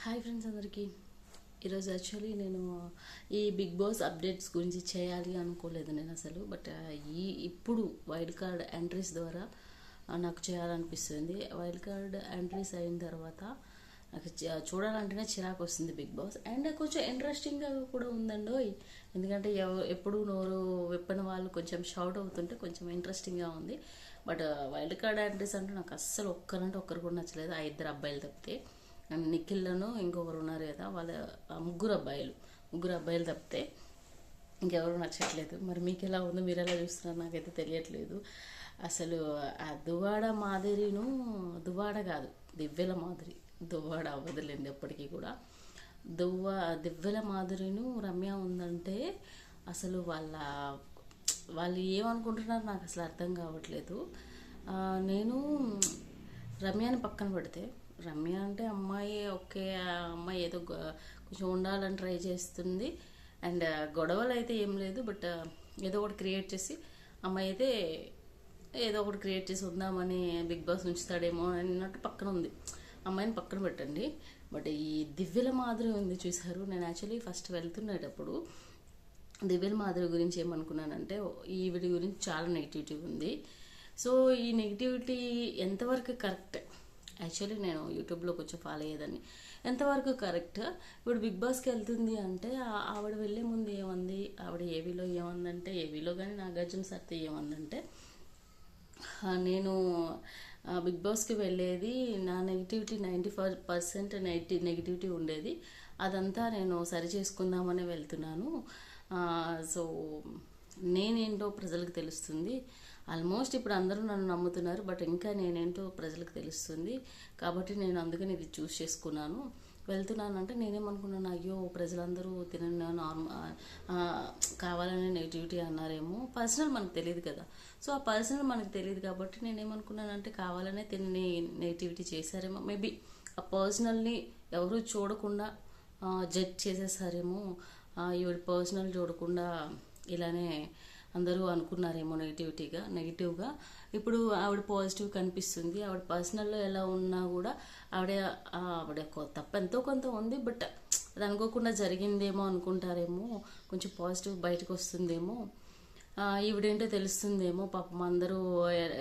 Hi friends అందరికీ. ఈరోజు actually నేను ఈ బిగ్ బాస్ అప్డేట్స్ గురించి చేయాలి అనుకోలేదు నేను అసలు. బట్ ఇప్పుడు వైల్డ్ కార్డ్ ఎంట్రీస్ ద్వారా నాకు చేయాలనిపిస్తుంది. వైల్డ్ కార్డ్ ఎంట్రీస్ అయిన తర్వాత నాకు చూడాలంటేనే చిరాకు వస్తుంది బిగ్ బాస్. అండ్ కొంచెం ఇంట్రెస్టింగ్గా కూడా ఉందండి. ఎందుకంటే ఎప్పుడు నోరు విప్పని వాళ్ళు కొంచెం షౌట్ అవుతుంటే కొంచెం ఇంట్రెస్టింగ్గా ఉంది. బట్ వైల్డ్ కార్డ్ ఎంట్రీస్ అంటే నాకు అస్సలు ఒక్కరంటే ఒక్కరు కూడా నచ్చలేదు. ఆ ఇద్దరు అబ్బాయిలు తప్పితే. నిఖిల్లను ఇంకొకరు ఉన్నారు కదా, వాళ్ళ ముగ్గురు అబ్బాయిలు తప్పితే ఇంకెవరు నచ్చట్లేదు. మరి మీకు ఎలా ఉందో, మీరు ఎలా చూస్తున్నారు నాకైతే తెలియట్లేదు. అసలు ఆ దువ్వాడ కాదు, దివ్యల మాధురి. దువ్వాడ అవ్వదులేండి ఎప్పటికీ కూడా. దివ్యల మాధురిను రమ్య ఉందంటే అసలు వాళ్ళు ఏమనుకుంటున్నారు నాకు అసలు అర్థం కావట్లేదు. నేను రమ్యని పక్కన పెడితే, రమ్య అంటే అమ్మాయి ఓకే, అమ్మాయి ఏదో కొంచెం ఉండాలని ట్రై చేస్తుంది. అండ్ గొడవలు అయితే ఏం లేదు, బట్ ఏదో ఒకటి క్రియేట్ చేసి అమ్మాయి అయితే ఏదో ఒకటి క్రియేట్ చేసి ఉందామని బిగ్ బాస్ ఉంచుతాడేమో అన్నట్టు పక్కన ఉంది. అమ్మాయిని పక్కన పెట్టండి. బట్ ఈ దివ్యల మాదిరి ఉంది చూసారు. నేను యాక్చువల్లీ ఫస్ట్ వెళ్తున్నప్పుడు దివ్యల మాదిరి గురించి ఏమనుకున్నానంటే, ఈవిడి గురించి చాలా నెగిటివిటీ ఉంది. సో ఈ నెగిటివిటీ ఎంతవరకు కరెక్ట్? యాక్చువల్లీ నేను యూట్యూబ్లో కొంచెం ఫాలో అయ్యేదాన్ని. ఎంతవరకు కరెక్ట్? ఇప్పుడు బిగ్ బాస్కి వెళ్తుంది అంటే ఆవిడ వెళ్ళే ముందు ఏమంది, ఆవిడ ఏవీలో ఏమందంటే, ఏవీలో కానీ నాగార్జున సార్తో ఏమందంటే, నేను బిగ్ బాస్కి వెళ్ళేది నా నెగిటివిటీ 95% నెగిటివిటీ ఉండేది, అదంతా నేను సరి చేసుకుందామని వెళ్తున్నాను. సో నేనేంటో ప్రజలకు తెలుస్తుంది. ఆల్మోస్ట్ ఇప్పుడు అందరూ నన్ను నమ్ముతున్నారు, బట్ ఇంకా నేనేంటో ప్రజలకు తెలుస్తుంది. కాబట్టి నేను అందుకని ఇది చూస్ చేసుకున్నాను. వెళ్తున్నానంటే నేనేమనుకున్నాను, అయ్యో ప్రజలందరూ తినని కావాలనే నెగిటివిటీ అన్నారేమో. పర్సనల్ మనకు తెలియదు కదా. సో ఆ పర్సనల్ మనకు తెలియదు కాబట్టి నేనేమనుకున్నానంటే కావాలనే తినని నెగిటివిటీ చేశారేమో. మేబీ ఆ పర్సనల్ని ఎవరు చూడకుండా జడ్జ్ చేసేసారేమో. ఈవిడ పర్సనల్ చూడకుండా ఇలానే అందరూ అనుకున్నారేమో నెగిటివ్గా. ఇప్పుడు ఆవిడ పాజిటివ్ కనిపిస్తుంది. ఆవిడ పర్సనల్లో ఎలా ఉన్నా కూడా ఆవిడ తప్పు ఎంతో కొంత ఉంది, బట్ అది అనుకోకుండా జరిగిందేమో అనుకుంటారేమో. కొంచెం పాజిటివ్ బయటకు వస్తుందేమో, ఈవిడేంటో తెలుస్తుందేమో. పాపం అందరూ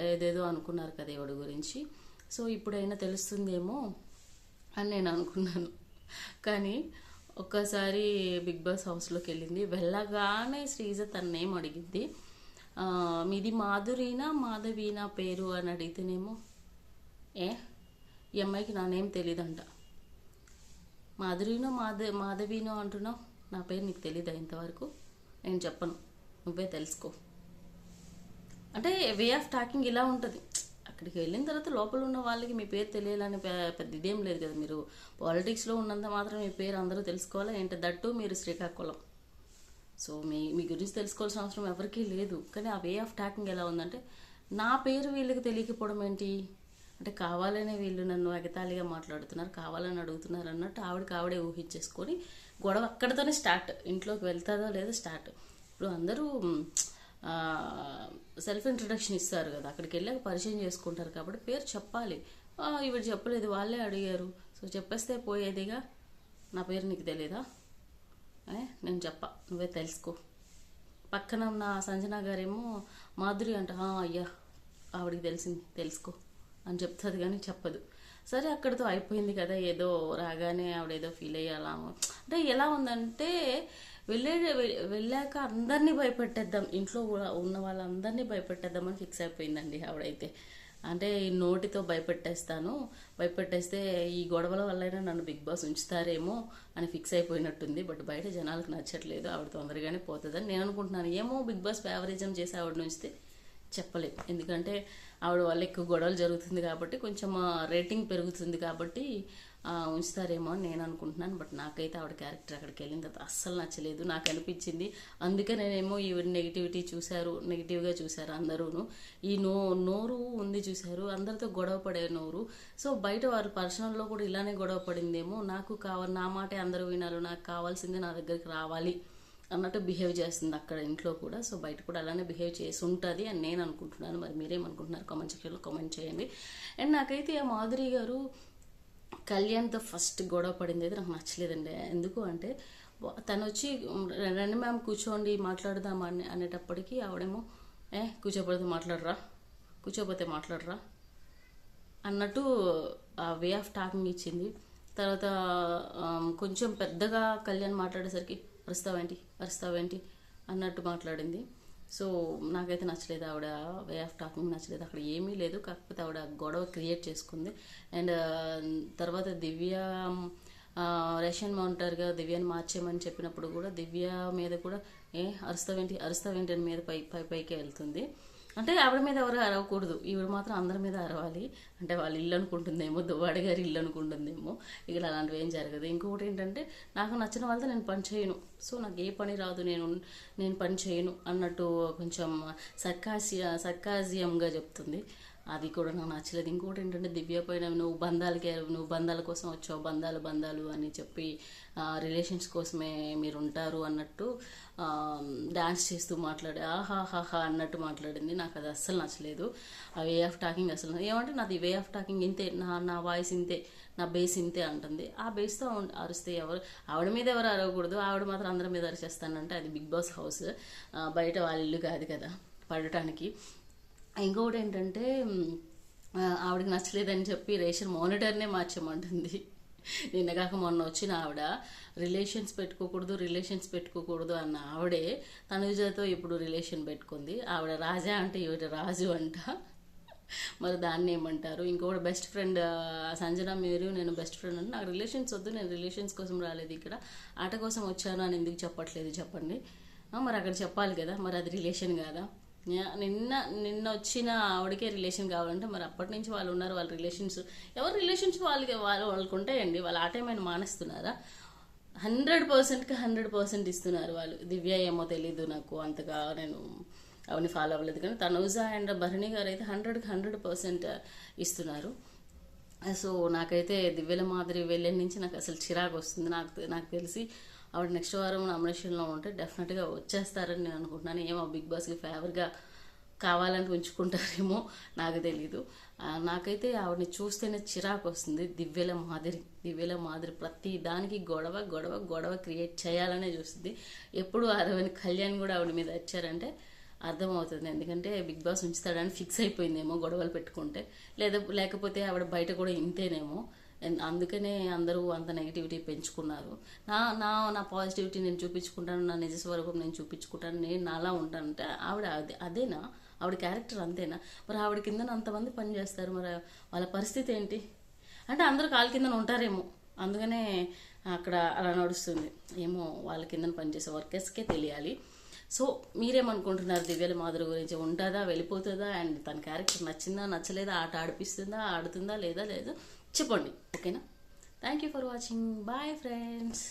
ఏదేదో అనుకున్నారు కదా ఈవిడ గురించి. సో ఇప్పుడైనా తెలుస్తుందేమో అని నేను అనుకున్నాను. కానీ ఒక్కసారి బిగ్ బాస్ హౌస్లోకి వెళ్ళగానే శ్రీజ తన నేమ్ అడిగింది. మీది మాధురీనా మాధవీనా పేరు అని అడిగితేనేమో, ఈ అమ్మాయికి నా నేమ్ తెలీదంట. మాధురీనో మాధవీనో అంటున్నావు, నా పేరు నీకు తెలీదా ఇంతవరకు? నేను చెప్పను, నువ్వే తెలుసుకో. అంటే వే ఆఫ్ టాకింగ్ ఇలా ఉంటుంది. అక్కడికి వెళ్ళిన తర్వాత లోపల ఉన్న వాళ్ళకి మీ పేరు తెలియాలని పెద్ద ఇదేం లేదు కదా. మీరు పాలిటిక్స్లో ఉన్నంత మాత్రం మీ పేరు అందరూ తెలుసుకోవాలా ఏంటి? దట్టు మీరు శ్రీకాకుళం. సో మీ గురించి తెలుసుకోవాల్సిన అవసరం ఎవరికీ లేదు. కానీ ఆ వే ఆఫ్ టాకింగ్ ఎలా ఉందంటే, నా పేరు వీళ్ళకి తెలియకపోవడం ఏంటి అంటే, కావాలనే వీళ్ళు నన్ను ఎగతాళిగా మాట్లాడుతున్నారు, కావాలని అడుగుతున్నారు అన్నట్టు ఆవిడే ఊహించేసుకొని గొడవ అక్కడితోనే స్టార్ట్. ఇంట్లోకి వెళ్తాదో లేదో స్టార్ట్. ఇప్పుడు అందరూ సెల్ఫ్ ఇంట్రడక్షన్ ఇస్తారు కదా, అక్కడికి వెళ్ళాక పరిచయం చేసుకుంటారు కాబట్టి పేరు చెప్పాలి. ఇవి చెప్పలేదు, వాళ్ళే అడిగారు. సో చెప్పేస్తే పోయేదిగా. నా పేరు నీకు తెలియదా? నేను నువ్వే తెలుసుకో. పక్కన ఉన్న సంజన గారేమో మాధురి అంట, అయ్యా ఆవిడికి తెలిసింది తెలుసుకో అని చెప్తుంది కానీ చెప్పదు. సరే అక్కడితో అయిపోయింది కదా. ఏదో రాగానే ఆవిడేదో ఫీల్ అయ్యాలా అంటే, ఎలా ఉందంటే వెళ్ళాక అందరినీ భయపెట్టేద్దాం, ఇంట్లో ఉన్న వాళ్ళందరినీ భయపెట్టేద్దామని ఫిక్స్ అయిపోయిందండి ఆవిడైతే. అంటే ఈ నోటితో భయపెట్టేస్తే ఈ గొడవల వల్లైనా నన్ను బిగ్ బాస్ ఉంచుతారేమో అని ఫిక్స్ అయిపోయినట్టుంది. బట్ బయట జనాలకు నచ్చట్లేదు, ఆవిడ తొందరగానే పోతుందని నేను అనుకుంటున్నాను. ఏమో బిగ్ బాస్ ఫేవరిజం చేసి ఆవిడ ఉంచితే చెప్పలేదు. ఎందుకంటే ఆవిడ వల్ల ఎక్కువ గొడవలు జరుగుతుంది కాబట్టి, కొంచెం రేటింగ్ పెరుగుతుంది కాబట్టి ఉంచుతారేమో అని నేను అనుకుంటున్నాను. బట్ నాకైతే ఆవిడ క్యారెక్టర్ అక్కడికి వెళ్ళిన తర్వాత అస్సలు నచ్చలేదు, నాకు అనిపించింది. అందుకే నేనేమో ఈవిడ నెగిటివ్గా చూశారు అందరూను. ఈ నోరు ఉంది చూశారు, అందరితో గొడవ పడే నోరు. సో బయట వారు పర్సనల్లో కూడా ఇలానే గొడవ పడిందేమో. నా మాటే అందరూ వినాలి, నాకు కావాల్సిందే నా దగ్గరికి రావాలి అన్నట్టు బిహేవ్ చేస్తుంది అక్కడ ఇంట్లో కూడా. సో బయట కూడా అలానే బిహేవ్ చేసి ఉంటుంది అని నేను అనుకుంటున్నాను. మరి మీరేమనుకుంటున్నారు? కామెంట్ సెక్షన్లో కామెంట్ చేయండి. అండ్ నాకైతే ఆ మాధురి గారు కళ్యాణ్తో ఫస్ట్ గొడవ పడింది అయితే నాకు నచ్చలేదండి. ఎందుకు అంటే తను వచ్చి రండి మ్యామ్ కూర్చోండి మాట్లాడదాం అనేటప్పటికీ ఆవిడేమో కూర్చోపోతే మాట్లాడరా, కూర్చోపోతే మాట్లాడరా అన్నట్టు ఆ వే ఆఫ్ టాకింగ్ ఇచ్చింది. తర్వాత కొంచెం పెద్దగా కళ్యాణ్ మాట్లాడేసరికి అరుస్తావేంటి అన్నట్టు మాట్లాడింది. సో నాకైతే నచ్చలేదు, ఆవిడ వే ఆఫ్ టాకింగ్ నచ్చలేదు. అక్కడ ఏమీ లేదు, కాకపోతే ఆవిడ గొడవ క్రియేట్ చేసుకుంది. అండ్ తర్వాత దివ్య రేషన్ ఉంటారుగా, దివ్యని మార్చేయమని చెప్పినప్పుడు కూడా దివ్య మీద కూడా అరుస్తావేంటి అని మీద పైకి వెళ్తుంది. అంటే ఆవిడ మీద ఎవరు అరవకూడదు, ఈవిడ మాత్రం అందరి మీద అరవాలి. అంటే వాళ్ళ ఇల్లు అనుకుంటుందేమో, దువ్వాడ గారి ఇల్లు అనుకుంటుందేమో. ఇక అలాంటివి ఏం జరగదు. ఇంకొకటి ఏంటంటే నాకు నచ్చిన వాళ్ళతో నేను పని చేయను, సో నాకు ఏ పని రాదు, నేను పని చేయను అన్నట్టు కొంచెం సర్కాజియంగా చెప్తుంది. అది కూడా నాకు నచ్చలేదు. ఇంకోటి ఏంటంటే దివ్య పైన నువ్వు బంధాల కోసం వచ్చావు, బంధాలు అని చెప్పి రిలేషన్స్ కోసమే మీరు ఉంటారు అన్నట్టు డాన్స్ చేస్తూ మాట్లాడి ఆహాహాహా అన్నట్టు మాట్లాడింది. నాకు అది అస్సలు నచ్చలేదు. ఆ వే ఆఫ్ టాకింగ్ అసలు ఏమంటే నాది వే ఆఫ్ టాకింగ్ ఇంతే, నా వాయిస్ ఇంతే, నా బేస్ ఇంతే అంటుంది. ఆ బేస్తో అరిస్తే ఆవిడ మీద ఎవరు అరవకూడదు, ఆవిడ మాత్రం అందరి మీద అరిచేస్తానంటే అది బిగ్ బాస్ హౌస్, బయట వాళ్ళ ఇల్లు కాదు కదా పడటానికి. ఇంకొకటి ఏంటంటే ఆవిడకి నచ్చలేదని చెప్పి రేషన్ మానిటర్నే మార్చమంటుంది. నిన్న కాక మొన్న వచ్చిన ఆవిడ రిలేషన్స్ పెట్టుకోకూడదు అన్న ఆవిడే తనుజతో ఇప్పుడు రిలేషన్ పెట్టుకుంది. ఆవిడ రాజా అంటే ఈవిడ రాజు అంట. మరి దాన్ని ఏమంటారు? ఇంకొకటి బెస్ట్ ఫ్రెండ్ సంజన, మీరు నేను బెస్ట్ ఫ్రెండ్ అంటే నాకు రిలేషన్స్ వద్దు, నేను రిలేషన్స్ కోసం రాలేదు, ఇక్కడ ఆట కోసం వచ్చాను అని ఎందుకు చెప్పట్లేదు చెప్పండి. మరి అక్కడ చెప్పాలి కదా, మరి అది రిలేషన్ కాదా? నిన్న వచ్చిన ఆవిడకే రిలేషన్ కావాలంటే మరి అప్పటి నుంచి వాళ్ళు ఉన్నారు, వాళ్ళ రిలేషన్స్ ఎవరు రిలేషన్స్ వాళ్ళకు ఉంటాయండి. వాళ్ళు ఆ టైం అయినా మానేస్తున్నారా? 100% ఇస్తున్నారు వాళ్ళు. దివ్య ఏమో తెలీదు నాకు అంతగా, నేను అవన్నీ ఫాలో అవ్వలేదు, కానీ తనూజ అండ్ భరణి గారు అయితే 100% ఇస్తున్నారు. సో నాకైతే దివ్యల మాదిరి వెళ్ళిన నుంచి నాకు అసలు చిరాకు వస్తుంది. నాకు తెలిసి ఆవిడ నెక్స్ట్ వారం నామినేషన్లో ఉంటే డెఫినెట్గా వచ్చేస్తారని నేను అనుకుంటున్నాను. ఏమో బిగ్ బాస్కి ఫేవర్గా కావాలని ఉంచుకుంటారేమో నాకు తెలీదు. నాకైతే ఆవిడని చూస్తేనే చిరాకు వస్తుంది. దివ్యల మాదిరి ప్రతి దానికి గొడవ క్రియేట్ చేయాలనే చూస్తుంది. ఎప్పుడు అరవని కళ్యాణ్ కూడా ఆవిడ మీద వచ్చారంటే అర్థమవుతుంది. ఎందుకంటే బిగ్ బాస్ ఉంచుతాడని ఫిక్స్ అయిపోయిందేమో గొడవలు పెట్టుకుంటే, లేకపోతే ఆవిడ బయట కూడా ఇంతేనేమో. అందుకనే అందరూ అంత నెగిటివిటీ పెంచుకున్నారు. నా పాజిటివిటీ నేను చూపించుకుంటాను, నా నిజ స్వరూపం నేను చూపించుకుంటాను, నేను నాలా ఉంటానంటే ఆవిడ అదేనా? ఆవిడ క్యారెక్టర్ అంతేనా? మరి ఆవిడ కింద అంతమంది పని చేస్తారు, మరి వాళ్ళ పరిస్థితి ఏంటి? అంటే అందరూ కాలు కింద ఉంటారేమో, అందుకనే అక్కడ అలా నడుస్తుంది ఏమో. వాళ్ళ కింద పనిచేసే వర్కర్స్కే తెలియాలి. సో మీరేమనుకుంటున్నారు? దివ్యల మాధురి గురించి ఉంటుందా, వెళ్ళిపోతుందా, అండ్ తన క్యారెక్టర్ నచ్చిందా నచ్చలేదా, ఆట ఆడుతుందా లేదా చెప్పండి, ఓకేనా? Thank you for watching. Bye friends.